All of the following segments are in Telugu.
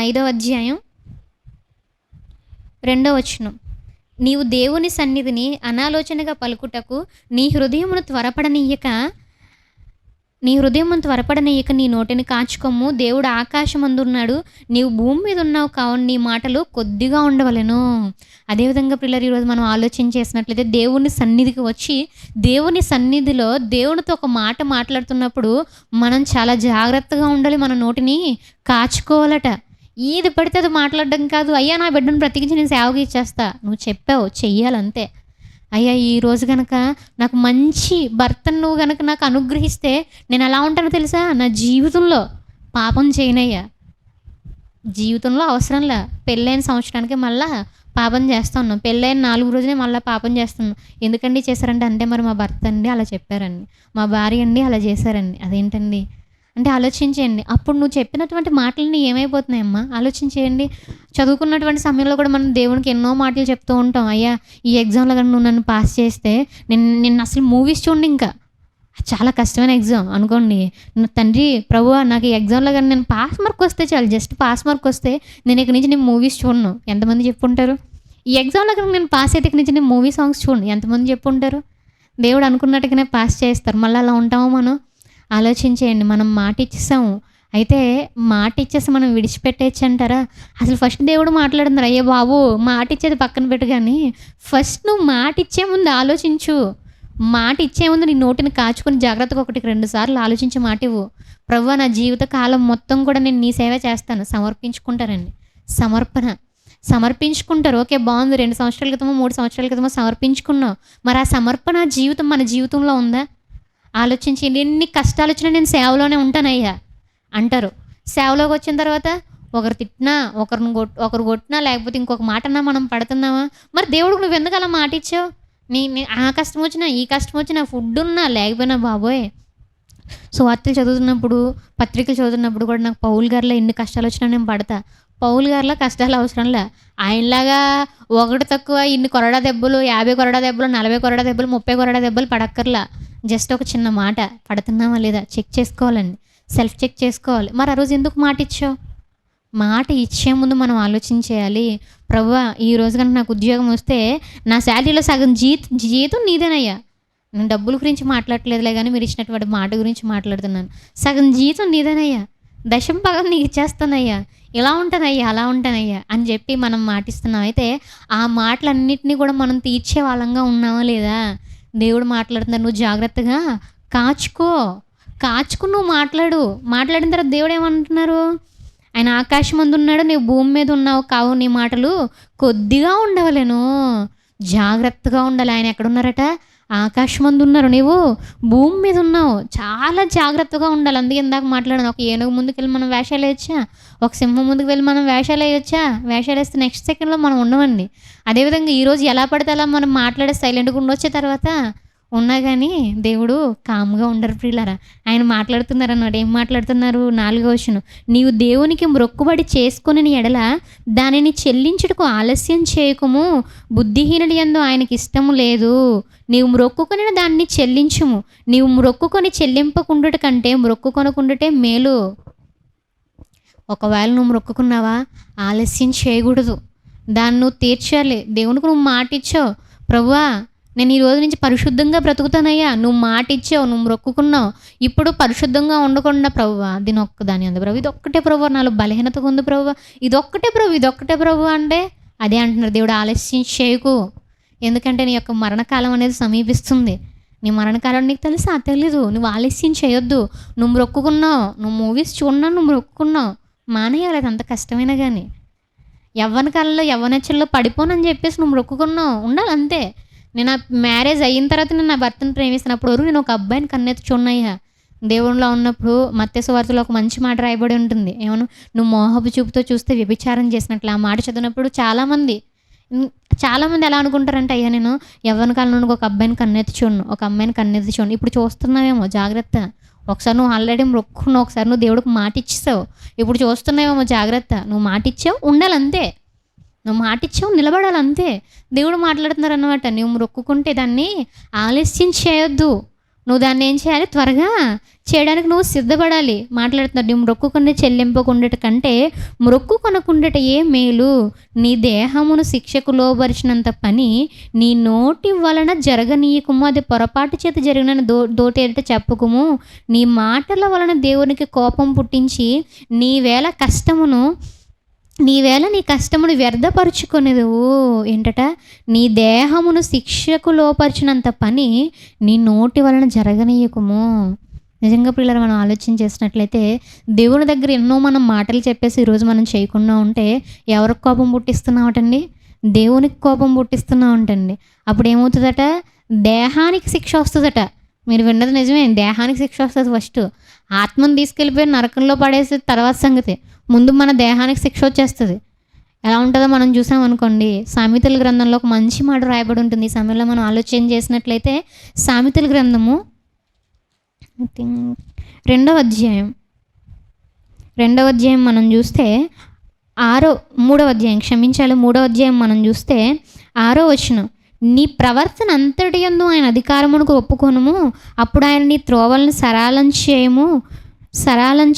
5వ అధ్యాయం 2వ వచనం. నీవు దేవుని సన్నిధిని అనాలోచనగా పలుకుటకు నీ హృదయమును త్వరపడనీయక నీ నోటిని కాచుకొమ్ము. దేవుడు ఆకాశమందున్నాడు, నీవు భూమి మీద ఉన్నావు కావున నీ మాటలు కొద్దిగా ఉండవలెను. అదేవిధంగా పిల్లలు ఈరోజు మనం ఆలోచన చేసినట్లయితే దేవుని సన్నిధికి వచ్చి దేవుని సన్నిధిలో దేవునితో ఒక మాట మాట్లాడుతున్నప్పుడు మనం చాలా జాగ్రత్తగా ఉండాలి. మన నోటిని కాచుకోవాలట. ఏది పడితే అది మాట్లాడడం కాదు. అయ్యా నా బిడ్డను బ్రతికించి నేను సేవకి ఇచ్చేస్తా, నువ్వు చెప్పావు చెయ్యాలంతే. అయ్యా ఈరోజు కనుక నాకు మంచి భర్తను నువ్వు కనుక నాకు అనుగ్రహిస్తే నేను ఎలా ఉంటానో తెలుసా, నా జీవితంలో పాపం చేయనయ్యా. జీవితంలో అవసరంలా పెళ్ళైన సంవత్సరానికి మళ్ళా పాపం చేస్తా ఉన్నాం, పెళ్ళైన 4 రోజులే మళ్ళీ పాపం చేస్తున్నాం. ఎందుకండి చేశారంటే, అంటే మరి మా భర్త అండి అలా చెప్పారండి, మా భార్య అండి అలా చేశారండి. అదేంటండి అంటే ఆలోచించేయండి. అప్పుడు నువ్వు చెప్పినటువంటి మాటలని ఏమైపోతున్నాయమ్మా ఆలోచించేయండి. చదువుకున్నటువంటి సమయంలో కూడా మనం దేవునికి ఎన్నో మాటలు చెప్తూ ఉంటాం. అయ్యా ఈ ఎగ్జామ్లో కానీ నువ్వు నన్ను పాస్ చేస్తే నిన్ను అసలు మూవీస్ చూడండి, ఇంకా చాలా కష్టమైన ఎగ్జామ్ అనుకోండి. తండ్రి ప్రభువా నాకు ఈ ఎగ్జామ్లో కానీ నేను పాస్ మార్క్ వస్తే చాలు, జస్ట్ పాస్ మార్క్ వస్తే నేను ఇక్కడి నుంచి నేను మూవీస్ చూడను. ఎంతమంది చెప్పుంటారు? ఈ ఎగ్జామ్లో కానీ నేను పాస్ అయితే ఇక్కడి నుంచి నేను మూవీ సాంగ్స్ చూడను. ఎంతమంది చెప్పుంటారు? దేవుడు అనుకున్నట్టుగానే పాస్ చేస్తారు. మళ్ళీ అలా ఉంటామో మనం ఆలోచించేయండి. మనం మాట ఇచ్చేసాము, అయితే మాట ఇచ్చేసి మనం విడిచిపెట్టేయచ్చు అంటారా? అసలు ఫస్ట్ దేవుడు మాట్లాడుతున్నారు, అయ్యే బాబు మాట ఇచ్చేది పక్కన పెట్టు, కానీ ఫస్ట్ నువ్వు మాట ఇచ్చే ముందు ఆలోచించు. మాట ఇచ్చే ముందు నీ నోటిని కాచుకొని జాగ్రత్తగా 1-2 సార్లు ఆలోచించి మాట ఇవ్వు. ప్రభువా నా జీవిత కాలం మొత్తం కూడా నేను నీ సేవ చేస్తాను. సమర్పించుకుంటారండి. సమర్పించుకుంటారు. ఓకే బాగుంది, 2 సంవత్సరాల క్రితమో 3 సంవత్సరాల క్రితమో సమర్పించుకున్నావు. మరి ఆ సమర్పణ జీవితం మన జీవితంలో ఉందా? ఆలోచించి. ఎన్ని కష్టాలు వచ్చినా నేను సేవలోనే ఉంటానయ్యా అంటారు. సేవలోకి వచ్చిన తర్వాత ఒకరు తిట్టినా ఒకరు కొట్టినా లేకపోతే ఇంకొక మాట అన్నా మనం పడుతున్నామా? మరి దేవుడికి నువ్వు ఎందుకు అలా మాట ఇచ్చావు? నీ ఆ కష్టం వచ్చినా ఈ కష్టం వచ్చినా ఫుడ్ ఉన్నా లేకపోయినా బాబోయ్. సో వార్తలు చదువుతున్నప్పుడు పత్రికలు చదువుతున్నప్పుడు కూడా నాకు పౌలు గారిలో ఎన్ని కష్టాలు వచ్చినా నేను పడతా. పౌలు గారిలో కష్టాలు అవసరంలే. ఆయనలాగా ఒకటి తక్కువ ఇన్ని కొరడా దెబ్బలు, 50 కొరడా దెబ్బలు, 40 కొరడా దెబ్బలు, 30 కొరడా దెబ్బలు పడక్కర్లా. జస్ట్ ఒక చిన్న మాట పడుతున్నామా లేదా చెక్ చేసుకోవాలండి. సెల్ఫ్ చెక్ చేసుకోవాలి. మరి ఆ రోజు ఎందుకు మాట ఇచ్చావు? మాట ఇచ్చే ముందు మనం ఆలోచించేయాలి. ప్రభువా ఈరోజు కనుక నాకు ఉద్యోగం వస్తే నా శాలరీలో సగం జీతం నీదేనయ్యా. నేను డబ్బుల గురించి మాట్లాడట్లేదులే, కానీ మీరు ఇచ్చినటువంటి మాట గురించి మాట్లాడుతున్నాను. సగం జీతం నీదేనయ్యా, 10వ భాగం నీకు ఇచ్చేస్తానయ్యా, ఇలా ఉంటానయ్యా అలా ఉంటానయ్యా అని చెప్పి మనం మాటిస్తున్నాం. అయితే ఆ మాటలన్నింటినీ కూడా మనం తీర్చే వాళ్ళంగా ఉన్నామా లేదా? దేవుడు మాట్లాడుతున్నారు, నువ్వు జాగ్రత్తగా కాచుకుని నువ్వు మాట్లాడిన తర్వాత దేవుడు ఏమంటున్నారు? ఆయన ఆకాశం మందు ఉన్నాడు, నీవు భూమి మీద ఉన్నావు కావు, నీ మాటలు కొద్దిగా ఉండవలేను. జాగ్రత్తగా ఉండాలి. ఆయన ఎక్కడున్నారట? ఆకాశం మందు ఉన్నారు, నీవు భూమి మీద ఉన్నావు. చాలా జాగ్రత్తగా ఉండాలి. అందుకే ఇందాక మాట్లాడాను, ఒక ఏనుగు ముందుకు వెళ్ళి మనం వేషాలు వేయచ్చా? ఒక సింహం ముందుకు వెళ్ళి మనం వేషాలు వేయొచ్చా? వేషాలు వేస్తే నెక్స్ట్ సెకండ్లో మనం ఉండమండి. అదేవిధంగా ఈరోజు ఎలా పడితే అలా మనం మాట్లాడే సైలెంట్గా ఉండొచ్చే, తర్వాత ఉన్నా కానీ దేవుడు కామ్గా ఉండరు ప్రియులారా. ఆయన మాట్లాడుతున్నారు అన్నమాట. ఏం మాట్లాడుతున్నారు? 4వ వచనం. నీవు దేవునికి మ్రొక్కుబడి చేసుకుని ఎడల దానిని చెల్లించుటకు ఆలస్యం చేయకుము. బుద్ధిహీనుడి యందు ఆయనకి ఇష్టము లేదు. నీవు మ్రొక్కుకొని దాన్ని చెల్లించుము. నీవు మ్రొక్కుకొని చెల్లింపకుండుట కంటే మ్రొక్కుకొనకుండుటే మేలు. ఒకవేళ నువ్వు మ్రొక్కుకున్నావా, ఆలస్యం చేయకూడదు. దాన్ని నువ్వు తీర్చాలి. దేవునికి నువ్వు మాట ఇచ్చావు, ప్రభువా నేను ఈ రోజు నుంచి పరిశుద్ధంగా బ్రతుకుతానయ్యా. నువ్వు మాట ఇచ్చావు, నువ్వు మొక్కుకున్నావు. ఇప్పుడు పరిశుద్ధంగా ఉండకుండా ప్రభువా దాని ఉంది ప్రభు, ఇదొక్కటే ప్రభు, నాలో బలహీనతగా ఉంది ప్రభువా, ఇదొక్కటే ప్రభు అంటే అదే అంటున్నారు దేవుడు, ఆలస్యం చేయకు. ఎందుకంటే నీ యొక్క మరణకాలం అనేది సమీపిస్తుంది. నీ మరణకాలం నీకు తెలుసా? తెలీదు. నువ్వు ఆలస్యం చేయొద్దు. నువ్వు మొక్కుకున్నావు, నువ్వు మూవీస్ చూడన్నా నువ్వు మొక్కుకున్నావు, మానేయాలి. అది అంత కష్టమైనా కానీ యవ్వన కాలంలో యవ్వనచ్చల్లో పడిపోనని చెప్పేసి నువ్వు మొక్కుకున్నావు, ఉండాలి అంతే. నేను మ్యారేజ్ అయిన తర్వాత నేను నా భర్తను ప్రేమిస్తున్నప్పుడు నేను ఒక అబ్బాయిని కన్నెత్తి చూడనయ్యా. దేవునిలో ఉన్నప్పుడు మత్తయి సువార్తలో ఒక మంచి మాట రాయబడి ఉంటుంది, ఏమను, నువ్వు మోహపు చూపుతో చూస్తే వ్యభిచారం చేసినట్లు. ఆ మాట చదివినప్పుడు చాలామంది ఎలా అనుకుంటారంటే, అయ్యా నేను యవ్వన కాలం నుండి ఒక అబ్బాయిని కన్నెత్తి చూడను, ఒక అమ్మాయిని కన్నెత్తి చూడను. ఇప్పుడు చూస్తున్నావేమో, జాగ్రత్త. ఒకసారి నువ్వు ఆల్రెడీ మొక్కున్నావు, ఒకసారి నువ్వు దేవుడికి మాట ఇచ్చేసావు, ఇప్పుడు చూస్తున్నావేమో, జాగ్రత్త. నువ్వు మాట ఇచ్చావు, ఉండాలంతే. నువ్వు మాట ఇచ్చావు, నిలబడాలంతే. దేవుడు మాట్లాడుతున్నారు అన్నమాట. నువ్వు మొక్కుకుంటే దాన్ని ఆలస్యం చేయొద్దు. నువ్వు దాన్ని ఏం చేయాలి? త్వరగా చేయడానికి నువ్వు సిద్ధపడాలి. మాట్లాడుతున్నాడు, నీ మ్రొక్కుకుని చెల్లింపకుండుట కంటే మ్రొక్కుకొనకుండుట ఏ మేలు. నీ దేహమును శిక్షకు లోబరిచినంత పని నీ నోటి వలన జరగనీయకుము. అది పొరపాటు చేత జరిగిన దోటేట చెప్పుకుము. నీ మాటల వలన దేవునికి కోపం పుట్టించి నీ కష్టమును వ్యర్థపరుచుకొనేదువు. ఏంటట? నీ దేహమును శిక్షకు లోపరిచినంత పని నీ నోటి వలన జరగనీయకుము. నిజంగా పిల్లలు మనం ఆలోచన చేసినట్లయితే దేవుని దగ్గర ఎన్నో మనం మాటలు చెప్పేసి ఈరోజు మనం చేయకుండా ఉంటే ఎవరికి కోపం పుట్టిస్తున్నామటండి? దేవునికి కోపం పుట్టిస్తున్నామంటండి. అప్పుడు ఏమవుతుందట? దేహానికి శిక్ష వస్తుందట. మీరు విన్నది నిజమే, దేహానికి శిక్ష వస్తుంది ఫస్ట్. ఆత్మను తీసుకెళ్ళిపోయి నరకంలో పడేసి తర్వాత సంగతి. ముందు మన దేహానికి శిక్ష వచ్చేస్తుంది. ఎలా ఉంటుందో మనం చూసామనుకోండి. సామెతల గ్రంథంలో ఒక మంచి మాట రాయబడి ఉంటుంది. ఈ సమయంలో మనం ఆలోచన చేసినట్లయితే సామెతల గ్రంథము ఐ థింక్ 2వ అధ్యాయం మనం చూస్తే 3వ అధ్యాయం మనం చూస్తే 6వ వచనం. నీ ప్రవర్తన అంతటి యందు ఆయన అధికారమునకు ఒప్పుకొనుము. అప్పుడు ఆయన నీ త్రోవలను సరాలం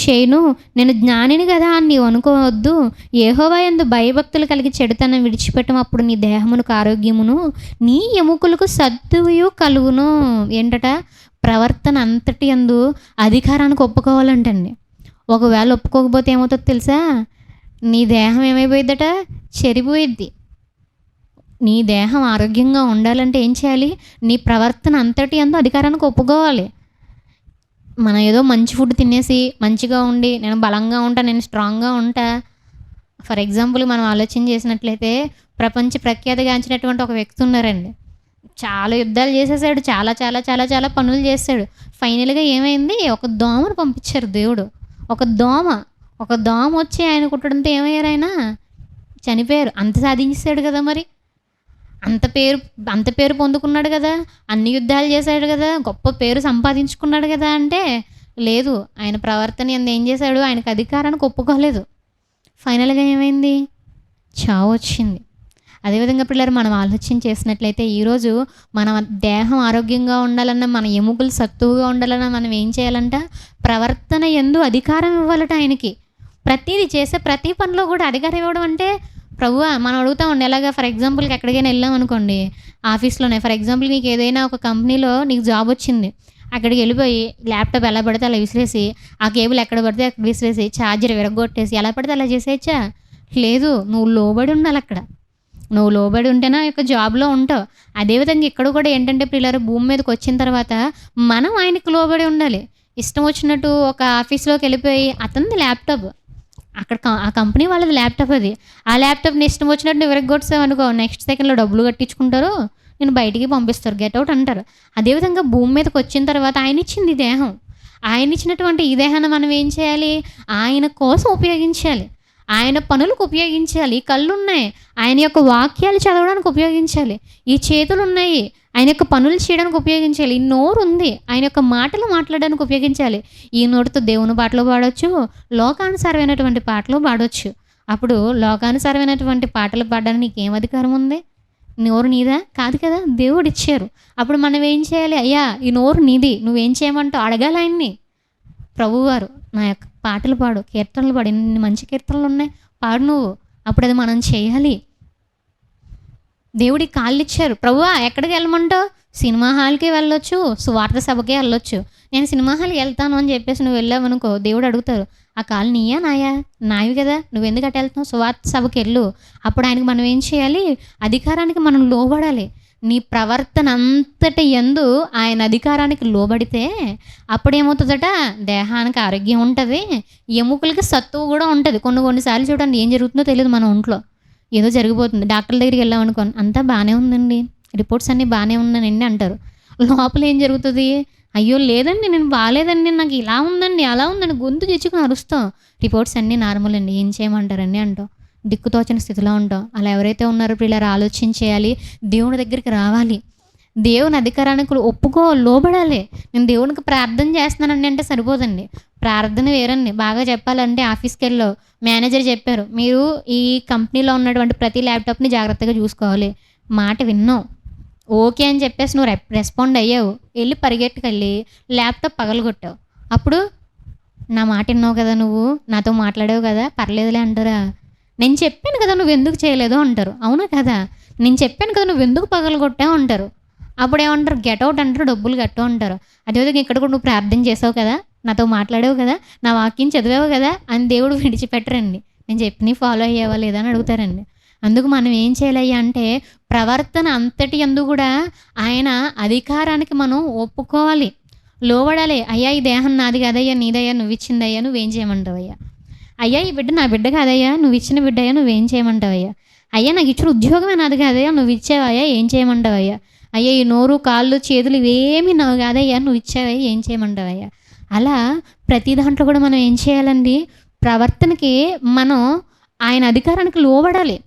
చేయును. నేను జ్ఞానిని కదా అని నీవు అనుకోవద్దు. యెహోవా యందు భయభక్తులు కలిగి చెడుతనం విడిచిపెట్టము. అప్పుడు నీ దేహమునకు ఆరోగ్యమును నీ ఎముకలకు సత్తువయు కలుగును. ఏంటట? ప్రవర్తన అంతటి యందు అధికారానికి ఒప్పుకోవాలంటండి. ఒకవేళ ఒప్పుకోకపోతే ఏమవుతుందో తెలుసా? నీ దేహం ఏమైపోయిద్దట? చెరిపోయిద్ది. నీ దేహం ఆరోగ్యంగా ఉండాలంటే ఏం చేయాలి? నీ ప్రవర్తన అంతటి యందు అధికారానికి ఒప్పుకోవాలి. మనం ఏదో మంచి ఫుడ్ తినేసి మంచిగా ఉండి నేను బలంగా ఉంటా, నేను స్ట్రాంగ్గా ఉంటా. ఫర్ ఎగ్జాంపుల్ మనం ఆలోచన చేసినట్లయితే ప్రపంచ ప్రఖ్యాతిగాంచినటువంటి ఒక వ్యక్తి ఉన్నారండి. చాలా యుద్ధాలు చేసేసాడు, చాలా చాలా చాలా చాలా పనులు చేశాడు. ఫైనల్గా ఏమైంది? ఒక దోమను పంపించారు దేవుడు. ఒక దోమ వచ్చి ఆయన కుట్టడంతో ఏమయ్యారు? ఆయన చనిపోయారు. అంత సాధించాడు కదా, మరి అంత పేరు పొందుకున్నాడు కదా, అన్ని యుద్ధాలు చేశాడు కదా, గొప్ప పేరు సంపాదించుకున్నాడు కదా. అంటే లేదు, ఆయన ప్రవర్తన ఏం చేశాడు? ఆయనకు అధికారానికి ఒప్పుకోలేదు. ఫైనల్గా ఏమైంది? చావు వచ్చింది. అదేవిధంగా పిల్లలు మనం ఆలోచన చేసినట్లయితే ఈరోజు మన దేహం ఆరోగ్యంగా ఉండాలన్నా, మన ఎముకలు సత్తువుగా ఉండాలన్నా మనం ఏం చేయాలంట? ప్రవర్తన యందు అధికారం ఇవ్వాలట ఆయనకి. ప్రతిదీ చేసే ప్రతి పనిలో కూడా అధికారం ఇవ్వడం అంటే ప్రభువా మనం అడుగుతా ఉండే. ఎలాగా? ఫర్ ఎగ్జాంపుల్కి ఎక్కడికైనా వెళ్ళాం అనుకోండి, ఆఫీస్లోనే ఫర్ ఎగ్జాంపుల్ నీకు ఏదైనా ఒక కంపెనీలో నీకు జాబ్ వచ్చింది. అక్కడికి వెళ్ళిపోయి ల్యాప్టాప్ ఎలా పడితే అలా విసిరేసి, ఆ కేబుల్ ఎక్కడ పడితే అక్కడ విసిరేసి, ఛార్జర్ విరగొట్టేసి ఎలా పడితే అలా చేసేయచ్చా? లేదు, నువ్వు లోబడి ఉండాలి. అక్కడ నువ్వు లోబడి ఉంటేనే ఆ యొక్క జాబ్లో ఉంటావు. అదేవిధంగా ఇక్కడ కూడా ఏంటంటే పిల్లలు భూమి మీదకి వచ్చిన తర్వాత మనం ఆయనకు లోబడి ఉండాలి. ఇష్టం వచ్చినట్టు ఒక ఆఫీస్లోకి వెళ్ళిపోయి అతనిది ల్యాప్టాప్, అక్కడ ఆ కంపెనీ వాళ్ళది ల్యాప్టాప్, అది ఆ ల్యాప్టాప్ని ఇష్టం వచ్చినట్టు నువ్వు విరగొట్టావు అనుకో, నెక్స్ట్ సెకండ్లో డబ్బులు కట్టించుకుంటారు, నేను బయటికి పంపిస్తారు, గెట్అవుట్ అంటారు. అదేవిధంగా భూమి మీదకి వచ్చిన తర్వాత ఆయన ఇచ్చింది ఈ దేహం. ఆయన ఇచ్చినటువంటి ఈ దేహాన్ని మనం ఏం చేయాలి? ఆయన కోసం ఉపయోగించాలి, ఆయన పనులకు ఉపయోగించాలి. ఈ కళ్ళు ఉన్నాయి, ఆయన యొక్క వాక్యాలు చదవడానికి ఉపయోగించాలి. ఈ చేతులు ఉన్నాయి, ఆయన యొక్క పనులు చేయడానికి ఉపయోగించాలి. ఈ నోరు ఉంది, ఆయన యొక్క మాటలు మాట్లాడడానికి ఉపయోగించాలి. ఈ నోటితో దేవుని పాటలు పాడవచ్చు, లోకానుసారమైనటువంటి పాటలు పాడవచ్చు. అప్పుడు లోకానుసారమైనటువంటి పాటలు పాడడానికి నీకేం అధికారం ఉంది? నోరు నీదా? కాదు కదా, దేవుడు ఇచ్చారు. అప్పుడు మనం ఏం చేయాలి? అయ్యా ఈ నోరు నీది, నువ్వేం చేయమంటావు? అడగాలి ఆయన్ని. ప్రభువారు నా యొక్క పాటలు పాడు, కీర్తనలు పాడు, ఎన్ని మంచి కీర్తనలు ఉన్నాయి, పాడు నువ్వు. అప్పుడు అది మనం చేయాలి. దేవుడికి కాళ్ళు ఇచ్చారు. ప్రభువా ఎక్కడికి వెళ్ళమంటావు? సినిమా హాల్కి వెళ్ళొచ్చు, సువార్త సభకే వెళ్ళొచ్చు. నేను సినిమా హాల్కి వెళ్తాను అని చెప్పేసి నువ్వు వెళ్ళావనుకో, దేవుడు అడుగుతారు, ఆ కాళ్ళు నీయా నాయా? నావి కదా, నువ్వెందుకు అటు వెళ్తున్నావు? సువార్త సభకి వెళ్ళు. అప్పుడు ఆయనకి మనం ఏం చేయాలి? అధికారానికి మనం లోబడాలి. నీ ప్రవర్తన అంతటి యందు ఆయన అధికారానికి లోబడితే అప్పుడేమవుతుందట? దేహానికి ఆరోగ్యం ఉంటుంది, ఎముకలకి సత్తువు కూడా ఉంటుంది. కొన్నిసార్లు చూడండి ఏం జరుగుతుందో తెలియదు మన ఒంట్లో, ఏదో జరిగిపోతుంది. డాక్టర్ల దగ్గరికి వెళ్ళామనుకోండి, అంతా బాగానే ఉందండి, రిపోర్ట్స్ అన్నీ బాగానే ఉన్నానండి అంటారు. లోపల ఏం జరుగుతుంది? అయ్యో లేదండి నేను బాగాలేదండి, నాకు ఇలా ఉందండి అలా ఉందండి, గొంతు తెచ్చుకుని అరుస్తాం. రిపోర్ట్స్ అన్నీ నార్మల్ అండి, ఏం చేయమంటారండి అంటాం. దిక్కుతోచని స్థితిలో ఉంటాం. అలా ఎవరైతే ఉన్నారో పిల్లలు ఆలోచన చేయాలి, దేవుని దగ్గరికి రావాలి, దేవుని అధికారానికి లోబడాలి. నేను దేవునికి ప్రార్థన చేస్తున్నానండి అంటే సరిపోదండి, ప్రార్థన వేరండి. బాగా చెప్పాలంటే ఆఫీస్కి వెళ్ళో మేనేజర్ చెప్పారు, మీరు ఈ కంపెనీలో ఉన్నటువంటి ప్రతి ల్యాప్టాప్ని జాగ్రత్తగా చూసుకోవాలి. మాట విన్నావు, ఓకే అని చెప్పేసి నువ్వు రెస్పాండ్ అయ్యావు. ఎళ్లి పరిగెట్టుకెళ్ళి ల్యాప్‌టాప్ పగలగొట్టావు. అప్పుడు నా మాట ఇన్నావు కదా నువ్వు, నాతో మాట్లాడావు కదా, పర్లేదులే అంటారా? నేను చెప్పాను కదా నువ్వెందుకు చేయలేదు అంటారు. అవునా కదా? నేను చెప్పాను కదా నువ్వెందుకు పగలగొట్టావు అంటారు. అప్పుడేమంటారు గెట్ ఔట్ అంటారు, డబ్బులు కట్టు అంటారు. అదేవిధంగా ఇక్కడ కూడా నువ్వు ప్రార్థన చేసావు కదా, నాతో మాట్లాడావు కదా, నా వాక్యం చదివావు కదా అని దేవుడు విడిచిపెట్టరండి. నేను చెప్పినవి ఫాలో అయ్యావా లేదా అని అడుగుతారండి. అందుకు మనం ఏం చేయాలయ్యా అంటే ప్రవర్తన అంతటి యందు కూడా ఆయన అధికారానికి మనం ఒప్పుకోవాలి. లోబడాలి. అయ్యా ఈ దేహం నాది కాదయ్యా, నీదయ్యా, నువ్విచ్చిందయ్యా, నువ్వేం చేయమంటావయ్యా? అయ్యా ఈ బిడ్డ నా బిడ్డ కాదయ్యా, నువ్విచ్చిన బిడ్డయ్యా, నువ్వేం చేయమంటావయ్యా? అయ్యా నాకు ఇచ్చిన ఉద్యోగమే నాది కాదయ్యా, నువ్విచ్చావయ్యా, ఏం చేయమంటావయ్యా? అయ్యా ఈ నోరు, కాళ్ళు, చేతులు ఇవేమీ నావి కాదయ్యా, నువ్విచ్చావయ్యా, ఏం చేయమంటావయ్యా? అలా ప్రతి దాంట్లో కూడా మనం ఏం చేయాలండి? ప్రవర్తనకి మనం ఆయన అధికారానికి లోబడాలి.